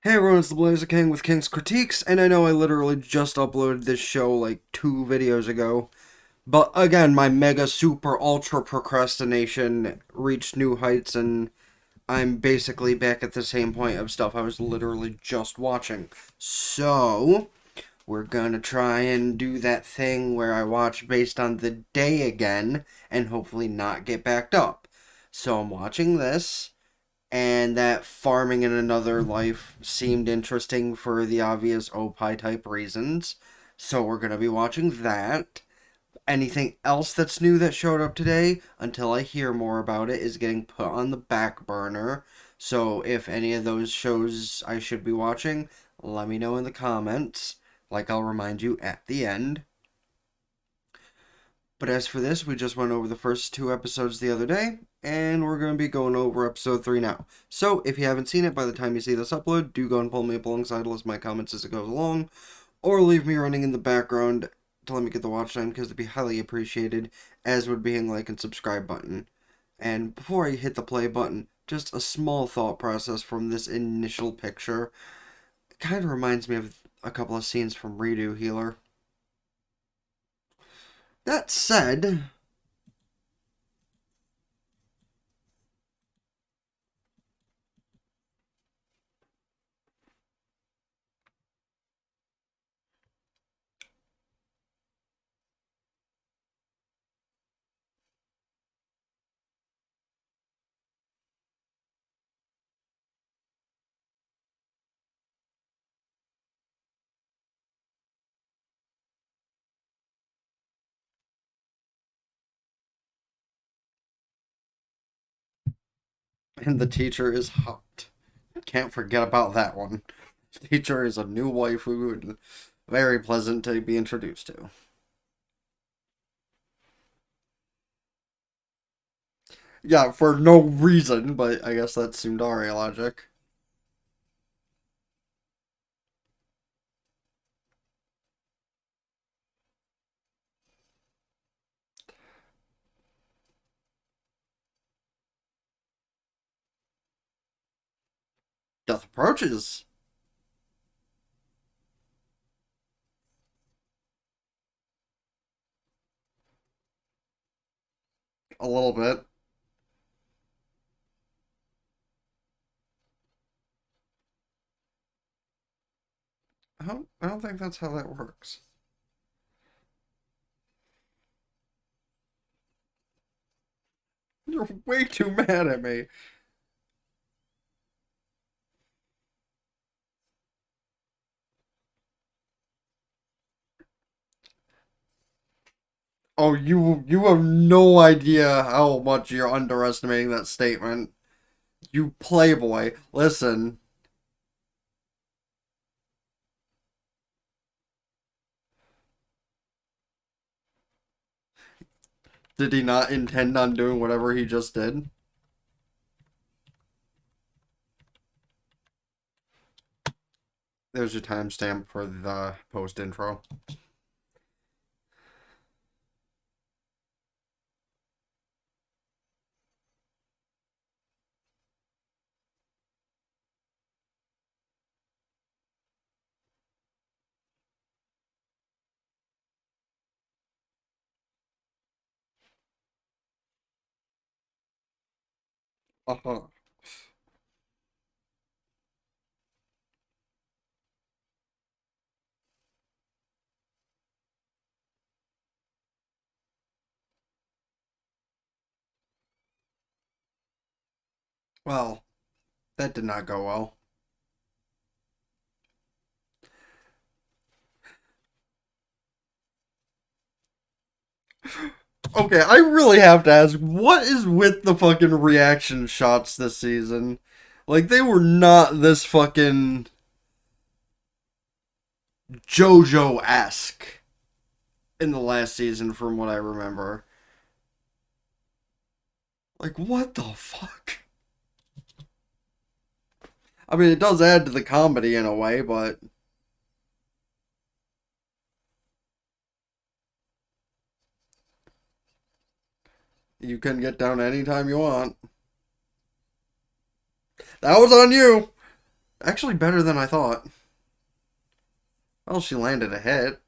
Hey everyone, it's the Blazer King with King's Critiques, and I know I literally just uploaded this show like 2 videos ago, but again, my mega super ultra procrastination reached new heights, and I'm basically back at the same point of stuff I was literally just watching. So, we're gonna try and do that thing where I watch based on the day again, and hopefully not get backed up. So I'm watching this and that farming in another life seemed interesting for the obvious opie type reasons. So we're gonna be watching that. Anything else that's new that showed up today, until I hear more about it, is getting put on the back burner. So if any of those shows I should be watching, let me know in the comments. Like I'll remind you at the end. But as for this, we just went over the first 2 episodes the other day, and we're going to be going over episode 3 now. So if you haven't seen it by the time you see this upload, do go and pull me up alongside, list my comments as it goes along, or leave me running in the background to let me get the watch time, because it'd be highly appreciated, as would being like and subscribe button. And before I hit the play button, just a small thought process from this initial picture. It kind of reminds me of a couple of scenes from Redo Healer. That said, and the teacher is hot. Can't forget about that one. Teacher is a new waifu and very pleasant to be introduced to. Yeah, for no reason, but I guess that's Sundari logic. Death approaches. A little bit. I don't think that's how that works. You're way too mad at me. Oh, you have no idea how much you're underestimating that statement. You playboy. Listen, did he not intend on doing whatever he just did? There's your timestamp for the post intro. Uh-huh. Well, that did not go well. Okay, I really have to ask, what is with the fucking reaction shots this season? Like, they were not this fucking JoJo-esque in the last season, from what I remember. Like, what the fuck? I mean, it does add to the comedy in a way, but you can get down anytime you want. That was on you. Actually, better than I thought. Well, she landed a hit.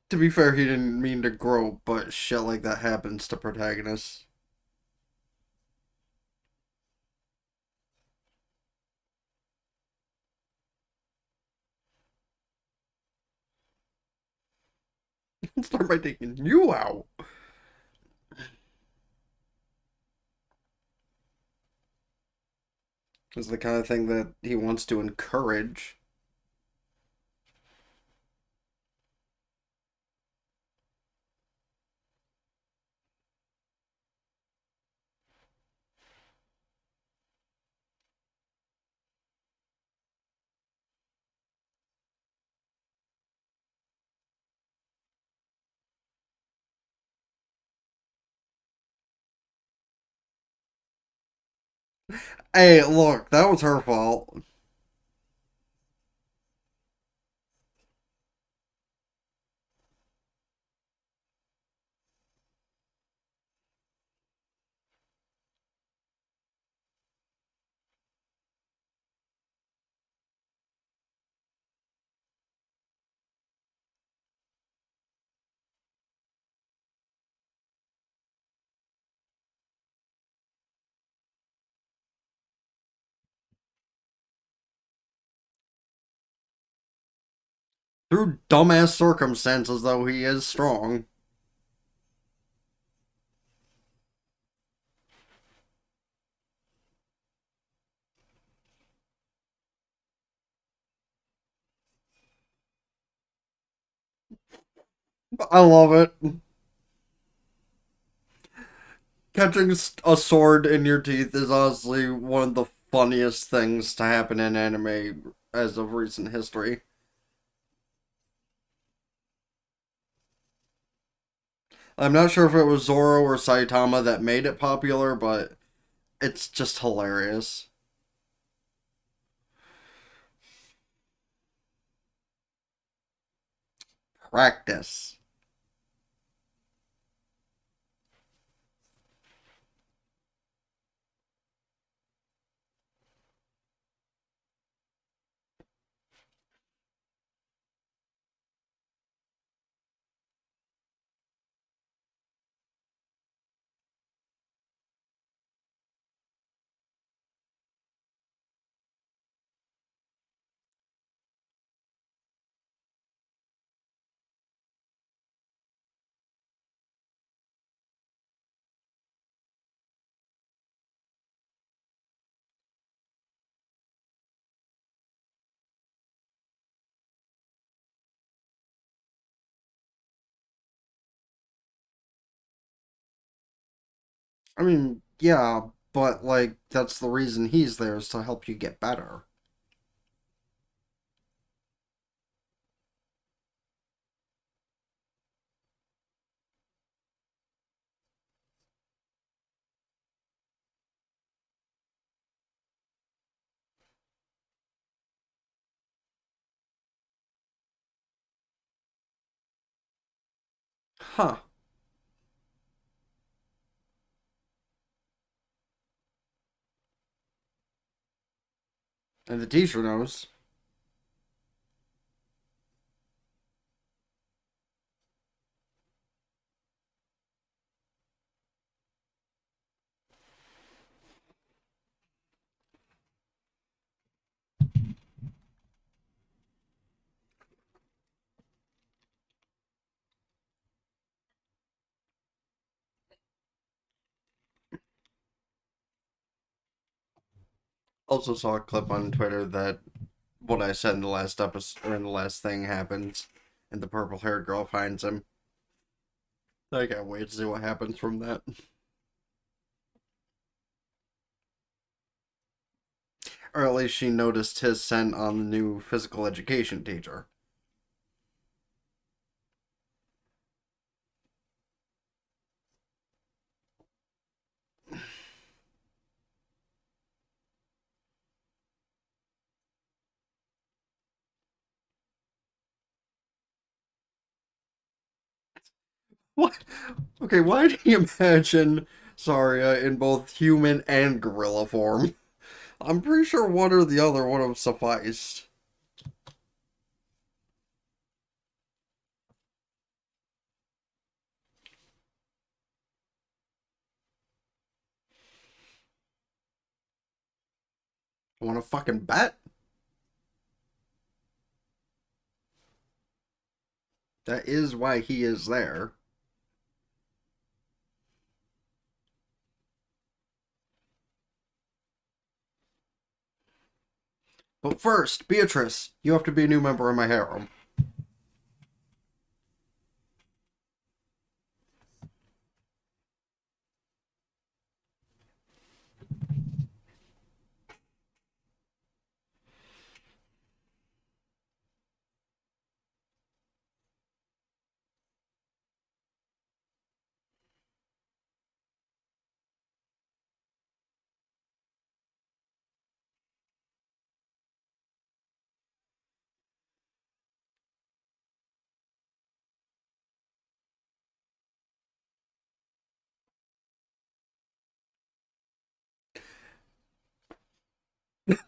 To be fair, he didn't mean to grope, but shit like that happens to protagonists. Start by taking you out. Is the kind of thing that he wants to encourage. Hey, look, that was her fault. Through dumbass circumstances, though, he is strong. I love it. Catching a sword in your teeth is honestly one of the funniest things to happen in anime as of recent history. I'm not sure if it was Zoro or Saitama that made it popular, but it's just hilarious. Practice. I mean, yeah, but like that's the reason he's there is to help you get better. Huh. And the teacher knows. Also saw a clip on Twitter that what I said in the last episode or in the last thing happens, and the purple haired girl finds him. I can't wait to see what happens from that. Or at least she noticed his scent on the new physical education teacher. What? Okay, why do you imagine Saria in both human and gorilla form? I'm pretty sure one or the other would have sufficed. Want to fucking bet? That is why he is there. But first, Beatrice, you have to be a new member of my harem.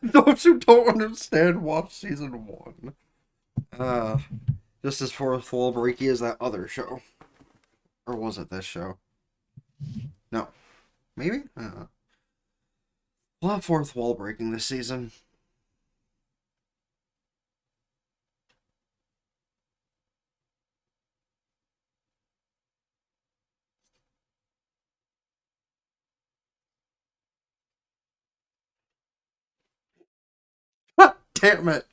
Those who don't understand, watch season one. Uh, just as fourth wall breaky as that other show. Or was it this show? No. Maybe? We'll have fourth wall breaking this season. Damn it.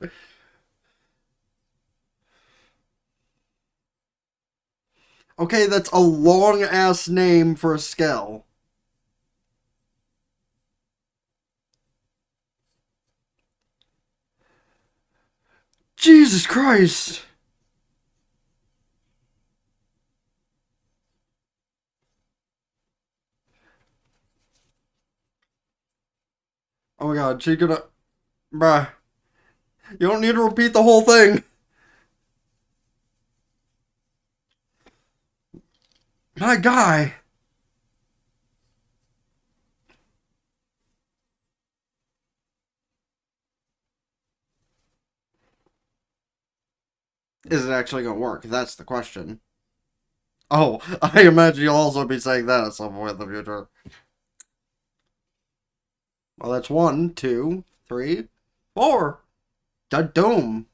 Okay, that's a long ass name for a skell. Jesus Christ! Oh my god, she gonna. Bruh. You don't need to repeat the whole thing. My guy. Is it actually gonna work? That's the question. Oh, I imagine you'll also be saying that at some point in the future. Well, that's one, two, three, four. Da doom.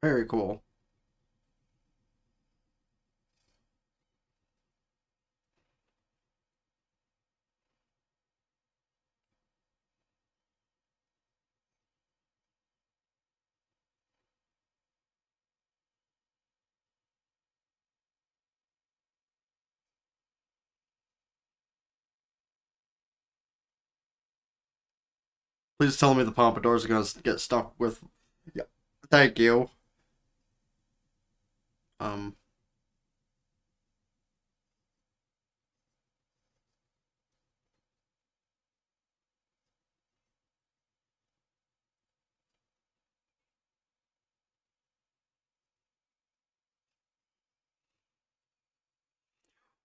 Very cool. Please tell me the pompadours are gonna get stuck with. Yeah. Thank you. Um.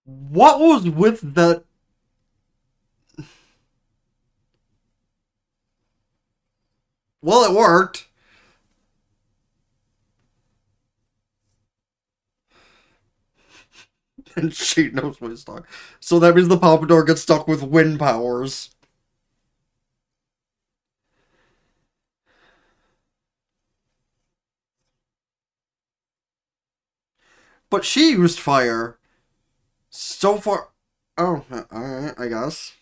What was with the. Well, it worked. And she knows what he's talking. So that means the pompadour gets stuck with wind powers. But she used fire. So far. Oh, alright, I guess.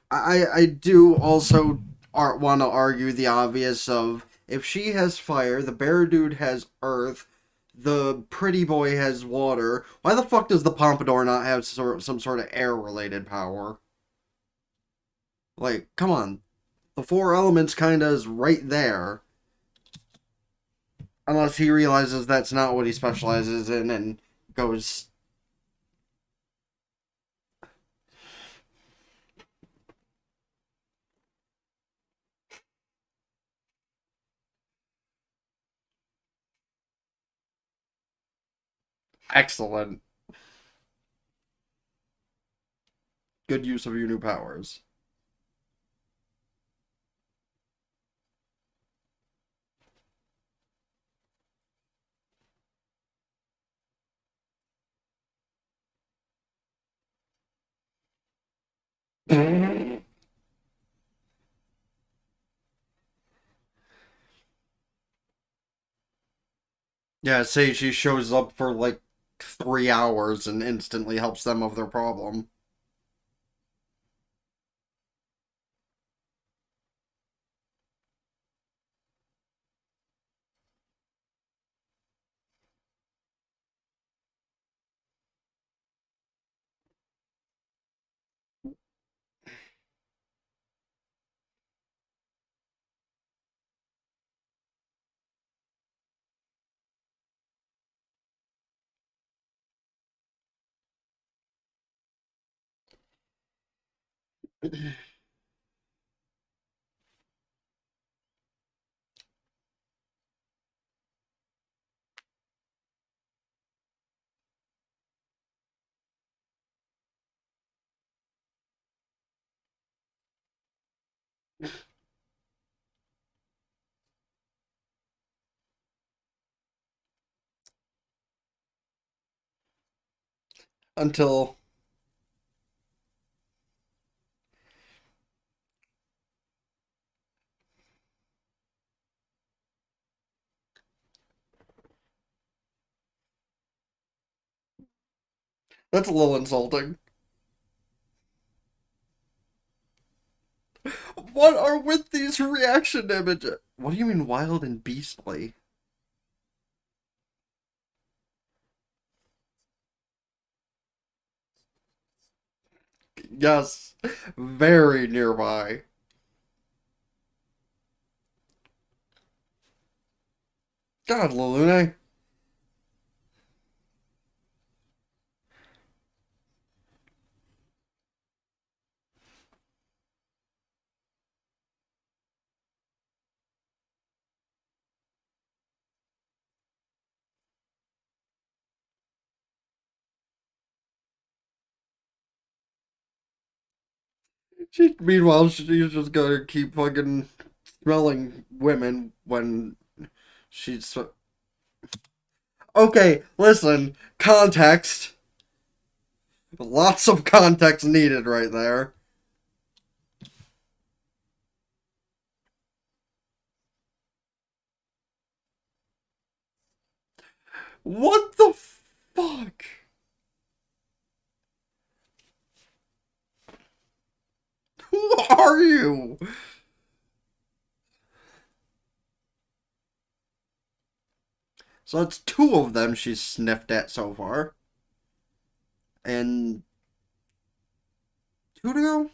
I do also want to argue the obvious of if she has fire, the bear dude has earth, the pretty boy has water. Why the fuck does the pompadour not have some sort of air related power? Like, come on. The four elements kinda is right there. Unless he realizes that's not what he specializes in and goes, excellent. Good use of your new powers. Yeah, Seiichi shows up for like 3 hours and instantly helps them of their problem. Until that's a little insulting. What are with these reaction images? What do you mean wild and beastly? Yes, very nearby. God, Lalune. Meanwhile, she's just gonna keep fucking smelling women when she's. Okay, listen. Context. Lots of context needed right there. What the fuck? Who are you? So that's two of them she's sniffed at so far. And two to go?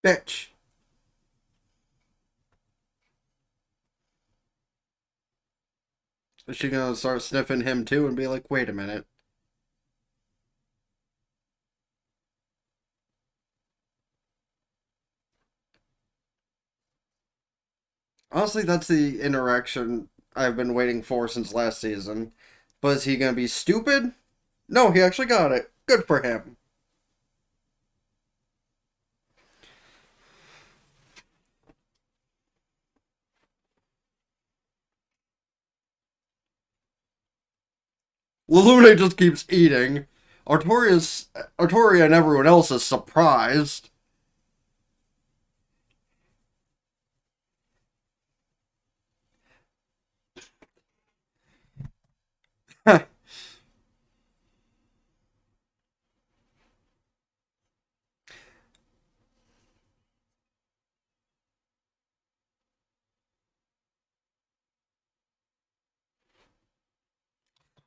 Bitch. Is she gonna start sniffing him too and be like, wait a minute? Honestly, that's the interaction I've been waiting for since last season. But is he gonna be stupid? No, he actually got it. Good for him. Lalune just keeps eating. Artoria and everyone else is surprised.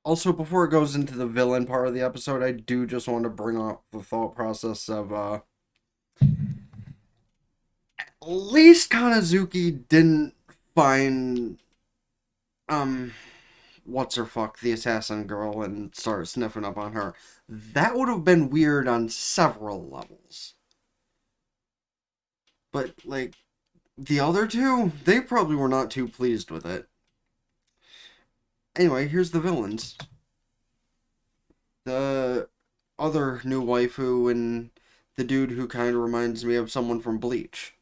Also, before it goes into the villain part of the episode, I do just want to bring up the thought process of at least Kanazuki didn't find um what's her fuck, the assassin girl, and start sniffing up on her. That would have been weird on several levels. But like the other two, they probably were not too pleased with it. Anyway, here's the villains. The other new waifu and the dude who kind of reminds me of someone from Bleach.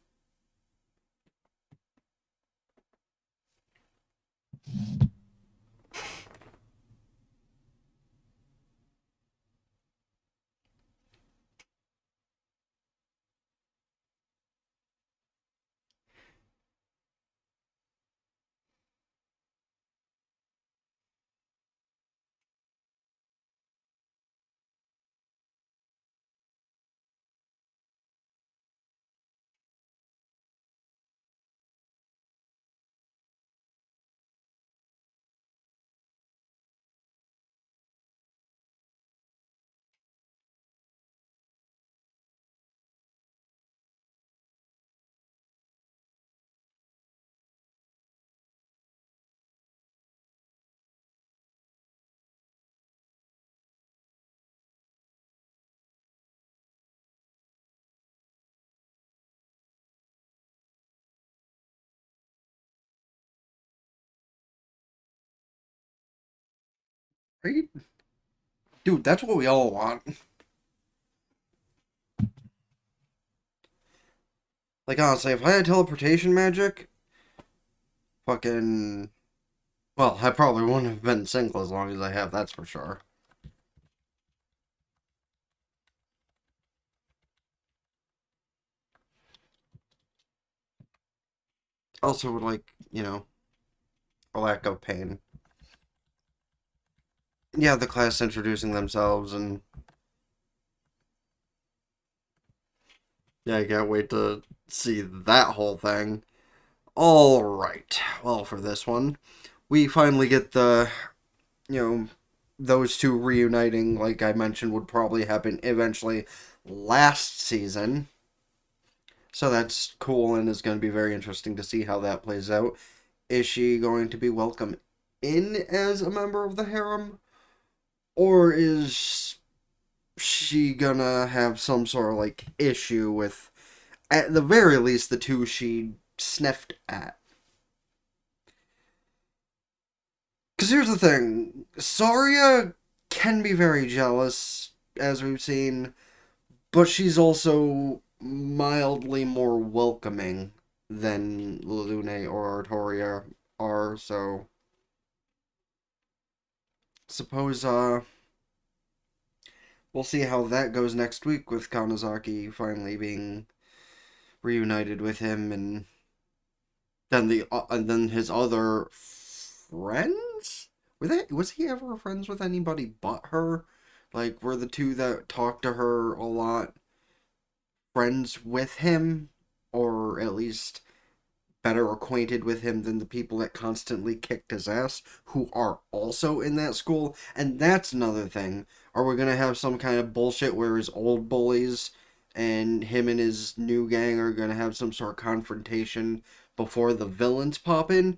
Right? Dude, that's what we all want. Like, honestly, if I had teleportation magic, fucking. Well, I probably wouldn't have been single as long as I have, that's for sure. Also, like, a lack of pain. Yeah, the class introducing themselves, and yeah, I can't wait to see that whole thing. Alright, well, for this one, we finally get you know, those two reuniting, like I mentioned, would probably happen eventually last season. So that's cool and is going to be very interesting to see how that plays out. Is she going to be welcome in as a member of the harem? Or is she gonna have some sort of like issue with, at the very least, the two she sniffed at? Because here's the thing, Saria can be very jealous, as we've seen, but she's also mildly more welcoming than Lune or Artoria are, so suppose we'll see how that goes next week with Kanazaki finally being reunited with him, and then his other friends. Was he ever friends with anybody but her? Like, were the two that talked to her a lot friends with him, or at least better acquainted with him than the people that constantly kicked his ass, who are also in that school? And that's another thing. Are we gonna have some kind of bullshit where his old bullies and him and his new gang are gonna have some sort of confrontation before the villains pop in?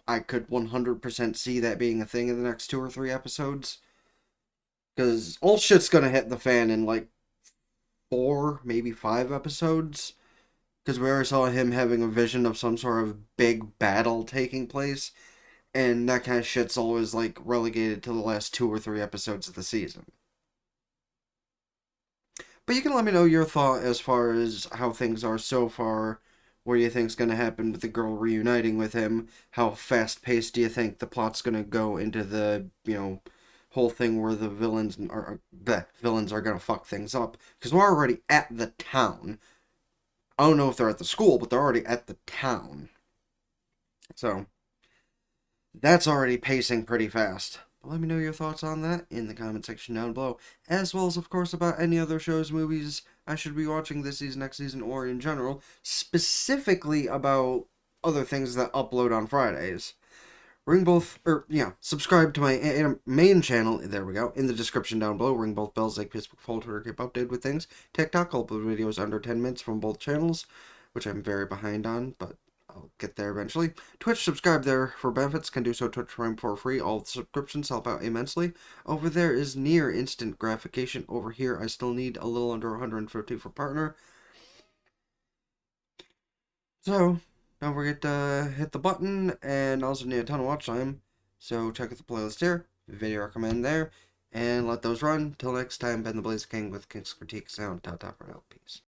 I could 100% see that being a thing in the next 2 or 3 episodes. Because all shit's gonna hit the fan in like 4, maybe 5 episodes. Because we already saw him having a vision of some sort of big battle taking place, and that kind of shit's always like relegated to the last 2 or 3 episodes of the season. But you can let me know your thought as far as how things are so far. What do you think's going to happen with the girl reuniting with him? How fast paced do you think the plot's going to go into the whole thing where the villains are going to fuck things up? Because we're already at the town. I don't know if they're at the school, but they're already at the town. So that's already pacing pretty fast. But let me know your thoughts on that in the comment section down below, as well as, of course, about any other shows, movies I should be watching this season, next season, or in general, specifically about other things that upload on Fridays. ring both, or yeah, subscribe to my main channel. There we go. In the description down below, ring both bells like Facebook, follow Twitter, keep updated with things. TikTok, I'll upload videos under 10 minutes from both channels, which I'm very behind on, but I'll get there eventually. Twitch, subscribe there for benefits. Can do so Twitch Prime for free. All the subscriptions help out immensely. Over there is near instant gratification. Over here, I still need a little under 150 for partner. So, don't forget to hit the button, and also need a ton of watch time. So check out the playlist here, video recommend there, and let those run. Till next time, Ben the Blaze King with King's Critique Sound. Ta-ta for now. Peace.